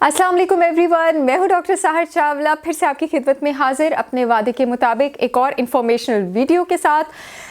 अस्सलाम वालेकुम एवरीवन, मैं हूं डॉक्टर साहर चावला, फिर से आपकी खिदमत में हाजिर अपने वादे के मुताबिक एक और इन्फॉर्मेशनल वीडियो के साथ।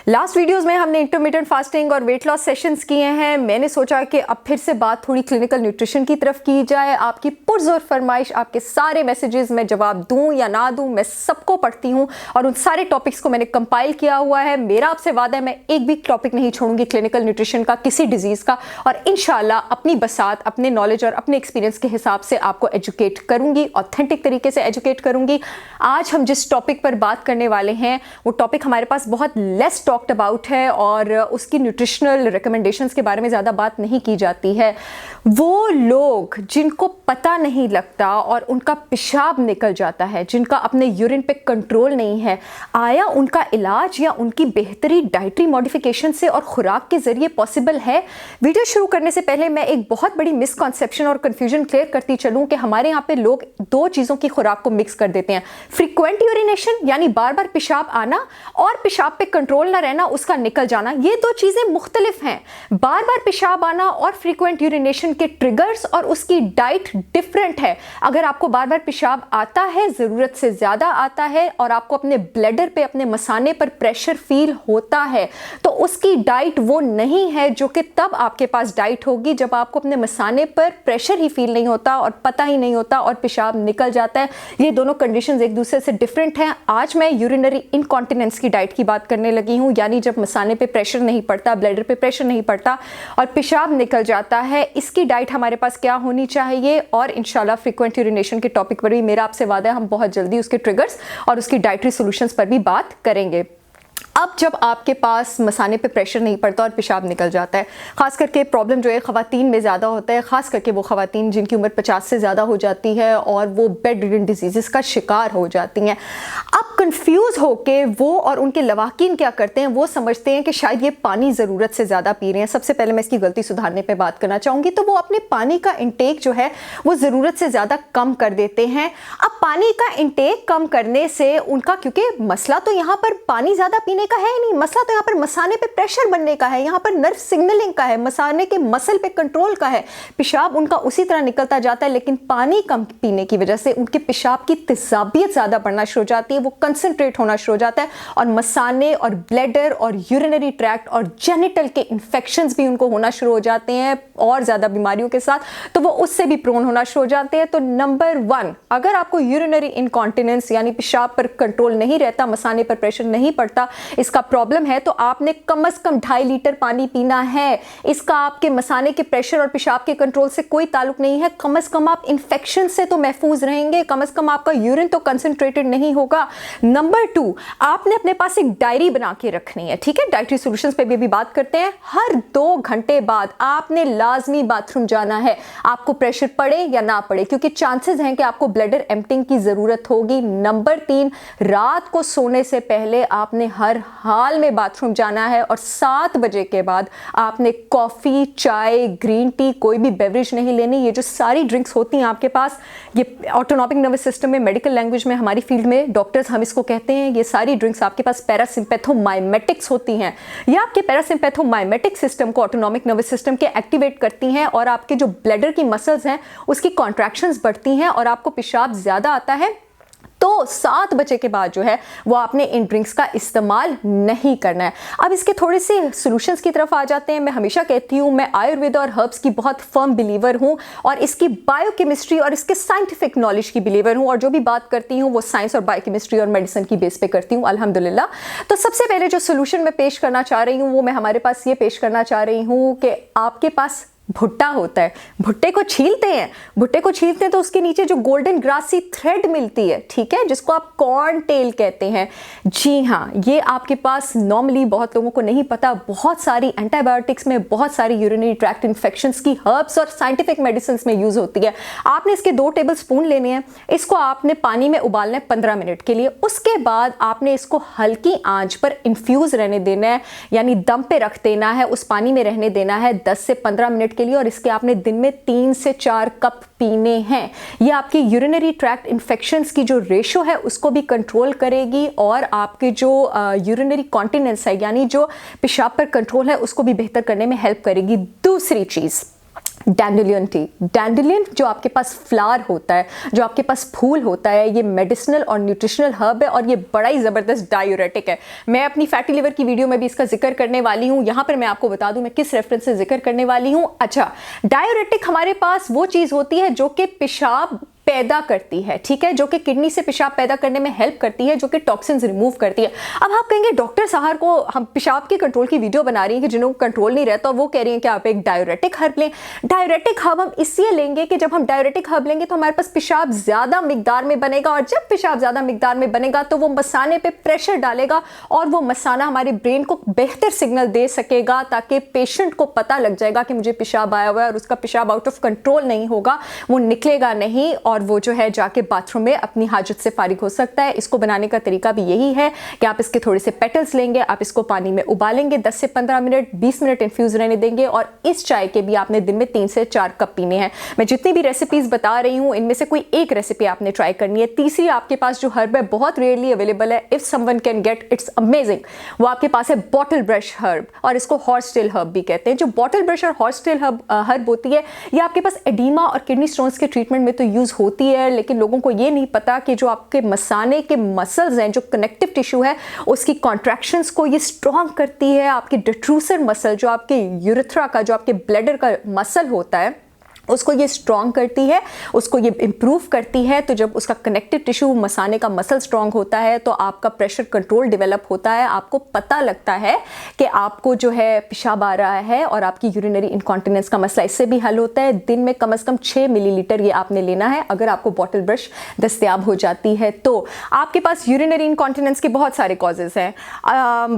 लास्ट वीडियोस में हमने इंटरमिटेंट फास्टिंग और वेट लॉस सेशंस किए हैं। मैंने सोचा कि अब फिर से बात थोड़ी क्लिनिकल न्यूट्रिशन की तरफ की जाए। आपकी पुरजोर फरमाइश, आपके सारे मैसेजेस मैं जवाब दूं या ना दूं, मैं सबको पढ़ती हूं और उन सारे टॉपिक्स को मैंने कंपाइल किया हुआ है। मेरा आपसे वादा है मैं एक भी टॉपिक नहीं छोड़ूंगी क्लिनिकल न्यूट्रिशन का, किसी डिजीज़ का, और इंशाल्लाह अपनी बसात, अपने नॉलेज और अपने एक्सपीरियंस के हिसाब से आपको एजुकेट करूंगी, ऑथेंटिक तरीके से एजुकेट करूंगी। आज हम जिस टॉपिक पर बात करने वाले हैं वो टॉपिक हमारे पास बहुत लेस टॉक्ड अबाउट है और उसकी न्यूट्रिशनल रिकमेंडेशंस के बारे में ज़्यादा बात नहीं की जाती है। वो लोग जिनको पता नहीं लगता और उनका पेशाब निकल जाता है, जिनका अपने यूरिन पे कंट्रोल नहीं है, आया उनका इलाज या उनकी बेहतरी डाइटरी मॉडिफिकेशन से और खुराक के जरिए पॉसिबल है? वीडियो शुरू करने से पहले मैं एक बहुत बड़ी मिसकॉन्सेप्शन और कंफ्यूजन क्लियर करती चलूं कि हमारे यहाँ पे लोग दो चीज़ों की खुराक को मिक्स कर देते हैं। फ्रीक्वेंट यूरिनेशन यानी बार बार पेशाब आना और पेशाब पे कंट्रोल ना रहना, उसका निकल जाना, ये दो चीज़ें मुख्तलिफ हैं। बार बार पेशाब आना और फ्रीक्वेंट यूरिनेशन के ट्रिगर्स और उसकी डाइट डिफरेंट है। अगर आपको बार बार पेशाब आता है, ज़रूरत से ज़्यादा आता है और आपको अपने ब्लैडर पे, अपने मसाने पर प्रेशर फील होता है, तो उसकी डाइट वो नहीं है जो कि तब आपके पास डाइट होगी जब आपको अपने मसाने पर प्रेशर ही फील नहीं होता और पता ही नहीं होता और पेशाब निकल जाता है। ये दोनों कंडीशंस एक दूसरे से डिफरेंट हैं। आज मैं यूरिनरी इनकॉन्टिनेंस की डाइट की बात करने लगी हूँ, यानी जब मसाने पे प्रेशर नहीं पड़ता, ब्लैडर पे प्रेशर नहीं पड़ता और पेशाब निकल जाता है, इसकी डाइट हमारे पास क्या होनी चाहिए। और इंशाल्लाह फ्रीक्वेंट यूरिनेशन के टॉपिक पर भी मेरा आपसे वादा है हम बहुत जल्दी उसके ट्रिगर्स और उसकी डाइटरी सॉल्यूशंस पर भी बात करेंगे। अब जब आपके पास मसाने पे प्रेशर नहीं पड़ता और पेशाब निकल जाता है, ख़ास करके प्रॉब्लम जो है ख़वातीन में ज़्यादा होता है, ख़ास करके वो ख़वातीन जिनकी उम्र 50 से ज़्यादा हो जाती है और वो बेड रिडन डिजीज़ का शिकार हो जाती हैं। अब कंफ्यूज होके वो और उनके लवाकिन क्या करते हैं, वो समझते हैं कि शायद ये पानी ज़रूरत से ज़्यादा पी रहे हैं। सबसे पहले मैं इसकी गलती सुधारने पर बात करना चाहूँगी। तो वो अपने पानी का इंटेक जो है वो ज़रूरत से ज़्यादा कम कर देते हैं। अब पानी का इंटेक कम करने से उनका, क्योंकि मसला तो यहाँ पर पानी ज़्यादा पीने का है नहीं, मसला तो यहाँ पर मसाने पे प्रेशर बनने का है, यहाँ पर नर्व सिग्नलिंग का है, मसाने के मसल पे कंट्रोल का है। पेशाब उनका उसी तरह निकलता जाता है, लेकिन पानी कम पीने की वजह से उनके पेशाब की तेजाबियत ज़्यादा बढ़ना शुरू हो जाती है, वो कंसंट्रेट होना शुरू हो जाता है और मसाने और ब्लैडर और यूरिनरी ट्रैक्ट और जेनिटल के इन्फेक्शंस भी उनको होना शुरू हो जाते हैं और ज़्यादा बीमारियों के साथ, तो वो उससे भी प्रोन होना शुरू हो जाते हैं। तो नंबर 1, अगर आपको यूरिनरी इनकॉन्टिनेंस यानी पेशाब पर कंट्रोल नहीं रहता, मसाने पर प्रेशर नहीं पड़ता, इसका प्रॉब्लम है, तो आपने कम से कम 2.5 लीटर पानी पीना है। इसका आपके मसाने के प्रेशर और पेशाब के कंट्रोल से कोई ताल्लुक नहीं है। कम से कम आप इन्फेक्शन से तो महफूज रहेंगे, कम से कम आपका यूरिन तो कंसंट्रेटेड नहीं होगा। नंबर 2, आपने अपने पास एक डायरी बना के रखनी है, ठीक है। डाइटरी सॉल्यूशंस पे भी बात करते हैं। हर 2 घंटे बाद आपने लाजमी बाथरूम जाना है, आपको प्रेशर पड़े या ना पड़े, क्योंकि चांसेस हैं कि आपको ब्लैडर एम्प्टिंग की जरूरत होगी। नंबर 3, रात को सोने से पहले आपने हर हाल में बाथरूम जाना है और 7 बजे के बाद आपने कॉफ़ी, चाय, ग्रीन टी, कोई भी बेवरेज नहीं लेनी। ये जो सारी ड्रिंक्स होती हैं आपके पास, ये ऑटोनॉमिक नर्वस सिस्टम में, मेडिकल लैंग्वेज में, हमारी फील्ड में डॉक्टर्स हम इसको कहते हैं, ये सारी ड्रिंक्स आपके पास पैरासिम्पैथोमाइमेटिक्स होती हैं। ये आपके पैरासिम्पैथोमाइमेटिक सिस्टम को, ऑटोनॉमिक नर्वस सिस्टम के एक्टिवेट करती हैं और आपके जो ब्लैडर की मसल्स हैं उसकी कॉन्ट्रैक्शंस बढ़ती हैं और आपको पेशाब ज़्यादा आता है। तो 7 बजे के बाद जो है वो आपने इन ड्रिंक्स का इस्तेमाल नहीं करना है। अब इसके थोड़े से सॉल्यूशंस की तरफ आ जाते हैं। मैं हमेशा कहती हूँ, मैं आयुर्वेद और हर्ब्स की बहुत फर्म बिलीवर हूँ और इसकी बायोकेमिस्ट्री और इसके साइंटिफिक नॉलेज की बिलीवर हूँ, और जो भी बात करती हूँ वो साइंस और बायोकेमिस्ट्री और मेडिसिन की बेस पे करती हूँ, अल्हम्दुलिल्लाह। तो सबसे पहले जो सोल्यूशन मैं पेश करना चाह रही हूँ वो मैं हमारे पास ये पेश करना चाह रही हूँ कि आपके पास भुट्टा होता है, भुट्टे को छीलते हैं तो उसके नीचे जो गोल्डन ग्रासी थ्रेड मिलती है, ठीक है, जिसको आप कॉर्न टेल कहते हैं। जी हाँ, ये आपके पास नॉर्मली बहुत लोगों को नहीं पता, बहुत सारी एंटीबायोटिक्स में, बहुत सारी यूरिनरी ट्रैक्ट इन्फेक्शंस की हर्ब्स और साइंटिफिक मेडिसिन में यूज होती है। आपने इसके 2 टेबल स्पून लेने हैं, इसको आपने पानी में उबालना है 15 मिनट के लिए। उसके बाद आपने इसको हल्की आंच पर इन्फ्यूज रहने देना है, यानी दम पे रख देना है, उस पानी में रहने देना है 10 से 15 मिनट के लिए, और इसके आपने दिन में 3 से 4 कप पीने हैं। ये आपकी यूरिनरी ट्रैक्ट इन्फेक्शंस की जो रेशो है उसको भी कंट्रोल करेगी और आपके जो यूरिनरी कॉन्टिनेंस है, यानी जो पेशाब पर कंट्रोल है, उसको भी बेहतर करने में हेल्प करेगी। दूसरी चीज़, डैंडेलियन टी। डैंडेलियन जो आपके पास फ्लावर होता है, जो आपके पास फूल होता है, ये मेडिसिनल और न्यूट्रिशनल हर्ब है और ये बड़ा ही ज़बरदस्त डायूरेटिक है। मैं अपनी फैटी लिवर की वीडियो में भी इसका जिक्र करने वाली हूँ। यहाँ पर मैं आपको बता दूँ मैं किस रेफरेंस से जिक्र करने वाली हूँ। अच्छा, डायूरेटिक हमारे पास वो चीज़ होती है जो कि पेशाब पैदा करती है, ठीक है, जो कि किडनी से पेशाब पैदा करने में हेल्प करती है, जो कि टॉक्सिन्स रिमूव करती है। अब आप कहेंगे डॉक्टर साहर को हम पेशाब के कंट्रोल की वीडियो बना रही हैं कि जिन्होंने कंट्रोल नहीं रहता, वो कह रही हैं कि आप एक डायूरेटिक हर्ब लें। डायूरेटिक हर्ब हम इसलिए लेंगे कि जब हम डायूरेटिक हर्ब लेंगे तो हमारे पास पेशाब ज़्यादा मिकदार में बनेगा, और जब पेशाब ज़्यादा मिकदार में बनेगा तो वो मसाने पर प्रेशर डालेगा और वो मसाना हमारे ब्रेन को बेहतर सिग्नल दे सकेगा, ताकि पेशेंट को पता लग जाएगा कि मुझे पेशाब आया हुआ है और उसका पेशाब आउट ऑफ कंट्रोल नहीं होगा, वो निकलेगा नहीं और वो जो है जाके बाथरूम में अपनी हाजत से फारिग हो सकता है। इसको बनाने का तरीका भी यही है कि आप इसके थोड़े से पेटल्स लेंगे, आप इसको पानी में उबालेंगे, 10 से 15 मिनट 20 मिनट इन्फ्यूज रहने देंगे, और इस चाय के भी आपने दिन में 3 से 4 कप पीने हैं। मैं जितनी भी रेसिपीज बता रही हूँ इनमें से कोई एक रेसिपी आपने ट्राई करनी है। तीसरी आपके पास जो हर्ब है बहुत रेयरली अवेलेबल है, if someone can get it's amazing, वो आपके पास है बॉटल ब्रश हर्ब, और इसको हॉर्स टेल हर्ब भी कहते हैं। जो बॉटल ब्रश और हॉर्स टेल हर्ब होती है, ये आपके पास एडीमा और किडनी स्टोन्स के ट्रीटमेंट में तो यूज होती है, लेकिन लोगों को ये नहीं पता कि जो आपके मसाने के मसल्स हैं, जो कनेक्टिव टिश्यू है, उसकी कॉन्ट्रैक्शंस को ये स्ट्रॉन्ग करती है। आपके डिट्रूसर मसल, जो आपके यूरेथ्रा का, जो आपके ब्लैडर का मसल होता है, उसको ये स्ट्रॉन्ग करती है, उसको ये इम्प्रूव करती है। तो जब उसका कनेक्टिव टिश्यू, मसाने का मसल स्ट्रॉन्ग होता है तो आपका प्रेशर कंट्रोल डेवलप होता है, आपको पता लगता है कि आपको जो है पेशाब आ रहा है, और आपकी यूरिनरी इनकॉन्टिनेंस का मसला इससे भी हल होता है। दिन में कम से कम 6 मिलीलीटर ये आपने लेना है। अगर आपको बॉटल ब्रश दस्तयाब हो जाती है तो आपके पास यूरिनरी इनकॉन्टिनेंस के बहुत सारे कॉजेज़ हैं।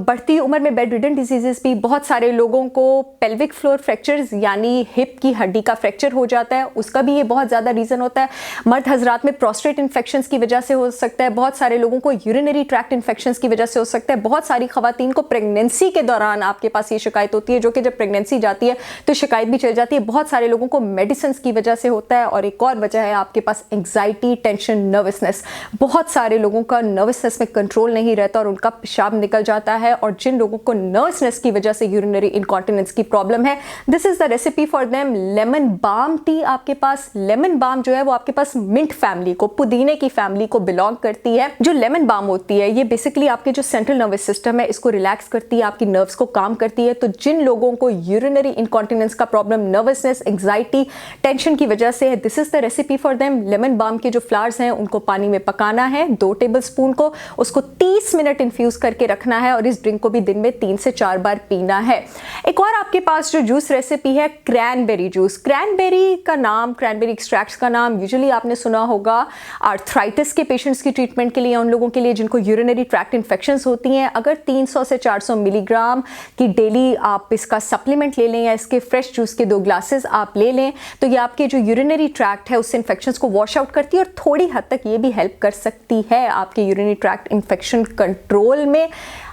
बढ़ती उम्र में बेड रिडन डिजीजेस भी, बहुत सारे लोगों को पेल्विक फ्लोर फ्रैक्चर्स यानी हिप की हड्डी का फ्रैक्चर हो जाता है, उसका भी ये बहुत ज़्यादा रीज़न होता है। मर्द हजरात में प्रोस्टेट इन्फेक्शंस की वजह से हो सकता है, बहुत सारे लोगों को यूरिनरी ट्रैक्ट इन्फेक्शंस की वजह से हो सकता है, बहुत सारी खवातीन को प्रेगनेंसी के दौरान आपके पास ये शिकायत होती है, जो कि जब प्रेगनेंसी जाती है तो शिकायत भी चल जाती है। बहुत सारे लोगों को मेडिसिन की वजह से होता है, और एक और वजह है आपके पास एंग्जाइटी, टेंशन, नर्वसनेस। बहुत सारे लोगों का नर्वसनेस में कंट्रोल नहीं रहता और उनका पेशाब निकल जाता है, और जिन लोगों को नर्वसनेस की वजह से यूरिनरी इनकॉन्टिनेंस की प्रॉब्लम है, this is the recipe for them. Lemon balm tea आपके पास, लेमन बाम जो है वो आपके पास मिंट फैमिली को, पुदीने की फैमिली को बिलोंग करती है। जो लेमन बाम होती है ये बेसिकली आपके जो सेंट्रल नर्वस सिस्टम है इसको रिलैक्स करती है, आपकी नर्व्स को काम करती है। तो जिन लोगों को यूरिनरी इनकॉन्टिनेंस का प्रॉब्लम, नर्वसनेस, एंग्जाइटी, टेंशन की वजह से है, this is the recipe for them. Lemon balm के जो फ्लावर्स हैं उनको पानी में पकाना है 2 टेबल स्पून को, उसको 30 मिनट इन्फ्यूज करके रखना है, और इस ड्रिंक को भी दिन में 3 से 4 बार पीना है। एक और आपके पास जो जूस रेसिपी है क्रैनबेरी जूस। क्रैनबेरी का नाम, क्रैनबेरी एक्सट्रैक्ट्स का नाम यूजुअली आपने सुना होगा आर्थराइटिस के पेशेंट्स की ट्रीटमेंट के लिए, उन लोगों के लिए जिनको यूरिनरी ट्रैक्ट इन्फेक्शंस होती हैं। अगर 300 से 400 मिलीग्राम की डेली आप इसका सप्लीमेंट ले लें, या इसके फ्रेश जूस के 2 ग्लासेस आप ले लें, तो ये आपके जो यूरिनरी ट्रैक्ट है उससे इन्फेक्शंस को वॉश आउट करती है, और थोड़ी हद तक ये भी हेल्प कर सकती है आपके यूरिनरी ट्रैक्ट इन्फेक्शन कंट्रोल में।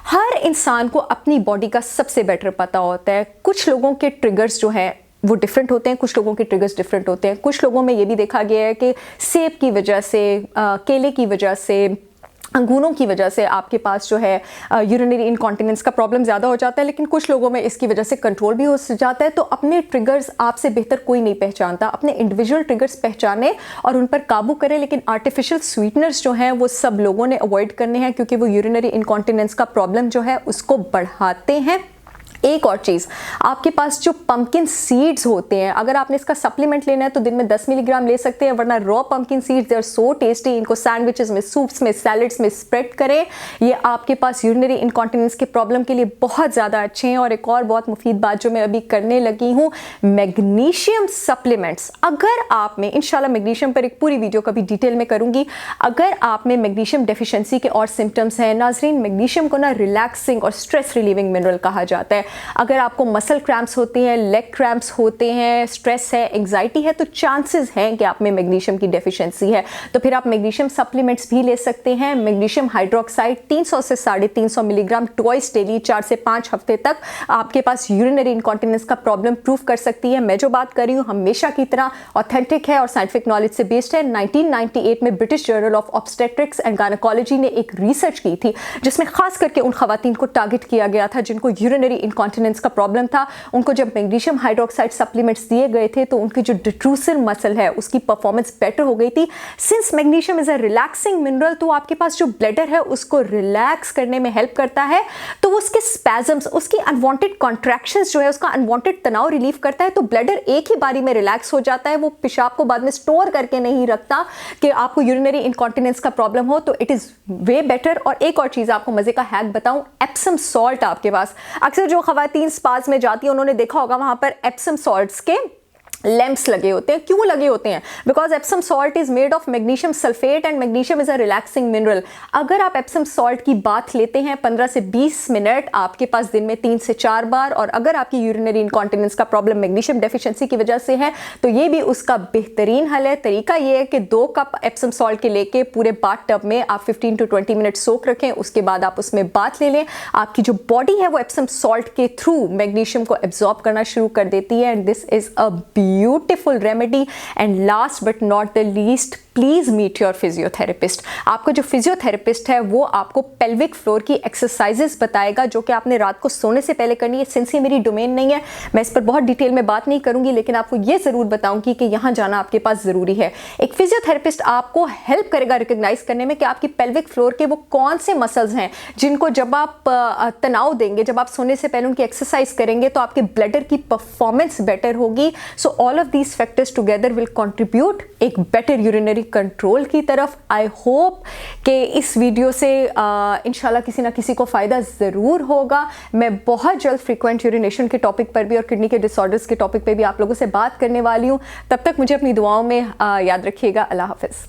हर इंसान को अपनी बॉडी का सबसे बेटर पता होता है। कुछ लोगों के ट्रिगर्स जो हैं वो डिफरेंट होते हैं, कुछ लोगों के ट्रिगर्स डिफरेंट होते हैं। कुछ लोगों में ये भी देखा गया है कि सेब की वजह से, केले की वजह से, अंगूरों की वजह से आपके पास जो है यूरिनरी इनकॉन्टिनेंस का प्रॉब्लम ज़्यादा हो जाता है, लेकिन कुछ लोगों में इसकी वजह से कंट्रोल भी हो जाता है। तो अपने ट्रिगर्स आपसे बेहतर कोई नहीं पहचानता। अपने इंडिविजुअल ट्रिगर्स पहचाने और उन पर काबू करें, लेकिन आर्टिफिशियल स्वीटनर्स जो हैं वो सब लोगों ने अवॉइड करने हैं, क्योंकि वो यूरिनरी इनकॉन्टिनेंस का प्रॉब्लम जो है उसको बढ़ाते हैं। एक और चीज़, आपके पास जो पंपकिन सीड्स होते हैं, अगर आपने इसका सप्लीमेंट लेना है तो दिन में 10 मिलीग्राम ले सकते हैं, वरना raw pumpkin seeds they are so tasty. इनको सैंडविचेस में, सूप्स में, सैलड्स में स्प्रेड करें। ये आपके पास यूरिनरी इनकॉन्टिनेंस के प्रॉब्लम के लिए बहुत ज़्यादा अच्छे हैं। और एक और बहुत मुफीद बात जो मैं अभी करने लगी हूँ, मैग्नीशियम सप्लीमेंट्स। अगर आप में, इंशाल्लाह मैग्नीशियम पर एक पूरी वीडियो कभी डिटेल में करूँगी, अगर आप में मैग्नीशियम डेफिशिएंसी के और सिम्टम्स हैं, नाजरीन मैग्नीशियम को ना रिलैक्सिंग और स्ट्रेस रिलीविंग मिनरल कहा जाता है। अगर आपको मसल क्रैम्प्स होते हैं, लेग क्रैम्प्स होते हैं, स्ट्रेस है, एंग्जाइटी है, तो चांसेस हैं कि आप में मैग्नीशियम की डेफिशिएंसी है। तो फिर आप मैग्नीशियम सप्लीमेंट्स भी ले सकते हैं। मैग्नीशियम हाइड्रोक्साइड 300 से 350 मिलीग्राम ट्वाइस डेली 4 से 5 हफ्ते तक आपके पास यूरिनरी इनकॉन्टिनेंस का प्रॉब्लम प्रूव कर सकती है। मैं जो बात कर रही हूँ हमेशा की तरह ऑथेंटिक है और साइंटिफिक नॉलेज से बेस्ड है। 1998 में British journal of obstetrics and gynaecology ने एक रिसर्च की थी जिसमें खास करके उन खवातीन को टारगेट किया गया था जिनको यूरिनरी इनकॉन्टिनेंस का प्रॉब्लम था, उनको जब मैग्नीशियम हाइड्रोक्साइड सप्लीमेंट्स दिए गए थे तो उनकी जो डिट्रूसिव मसल है उसकी परफॉर्मेंस बेटर हो गई थी। Since magnesium is a relaxing mineral, तो आपके पास जो ब्लैडर है उसको रिलैक्स करने में हेल्प करता है, तो उसके स्पैजम्स, उसकी अनवांटेड कॉन्ट्रैक्शंस जो है, उसका अनवांटेड तनाव रिलीव करता है, तो ब्लैडर एक ही बारी में रिलैक्स हो जाता है। वो पेशाब को बाद में स्टोर करके नहीं रखता कि आपको यूरिनरी इनकॉन्टिनेंस का प्रॉब्लम हो, तो इट इज वे बेटर। और एक और चीज आपको मजे का हैक बताऊं, एप्सम सॉल्ट आपके पास, अक्सर जो खवातीन स्पास में जाती है उन्होंने देखा होगा वहां पर एप्सम सॉल्ट्स के लैंप्स लगे होते हैं। क्यों लगे होते हैं? Because Epsom salt is made of magnesium sulphate and magnesium is a relaxing mineral. अगर आप एप्सम सॉल्ट की बात लेते हैं 15 से 20 मिनट आपके पास दिन में 3 से 4 बार, और अगर आपकी यूरिनरी इनकॉन्टिनेंस का प्रॉब्लम मैग्नीशियम डेफिशिएंसी की वजह से है तो ये भी उसका बेहतरीन हल है। तरीका ये है कि 2 कप एप्सम सॉल्ट के लेके पूरे बाथ टब में आप 15 to 20 मिनट सोक रखें, उसके बाद आप उसमें बाथ ले लें। आपकी जो बॉडी है वो एप्सम सॉल्ट के थ्रू मैग्नीशियम को एब्जॉर्ब करना शुरू कर देती है, and this is a beautiful remedy. And last but not the least, please meet your physiotherapist. आपका जो फिजियोथेरेपिस्ट है वो आपको पेल्विक फ्लोर की एक्सरसाइजेस बताएगा जो कि आपने रात को सोने से पहले करनी है। सिंस ये मेरी डोमेन नहीं है, मैं इस पर बहुत डिटेल में बात नहीं करूंगी, लेकिन आपको ये जरूर बताऊंगी कि यहाँ जाना आपके पास जरूरी है। एक फिजियोथेरेपिस्ट आपको हेल्प करेगा रिकॉग्नाइज करने में कि आपकी पेल्विक फ्लोर के वो कौन से मसल्स हैं जिनको जब आप तनाव देंगे, जब आप सोने से पहले उनकी एक्सरसाइज करेंगे तो आपके ब्लैडर की परफॉर्मेंस बेटर होगी। So all of these factors together will contribute एक बेटर यूरिनरी कंट्रोल की तरफ। आई होप कि इस वीडियो से इंशाल्लाह किसी ना किसी को फ़ायदा ज़रूर होगा। मैं बहुत जल्द फ्रीक्वेंट यूरिनेशन के टॉपिक पर भी और किडनी के डिसऑर्डर्स के टॉपिक पर भी आप लोगों से बात करने वाली हूँ। तब तक मुझे अपनी दुआओं में याद रखिएगा। अल्लाह हाफ़िज़।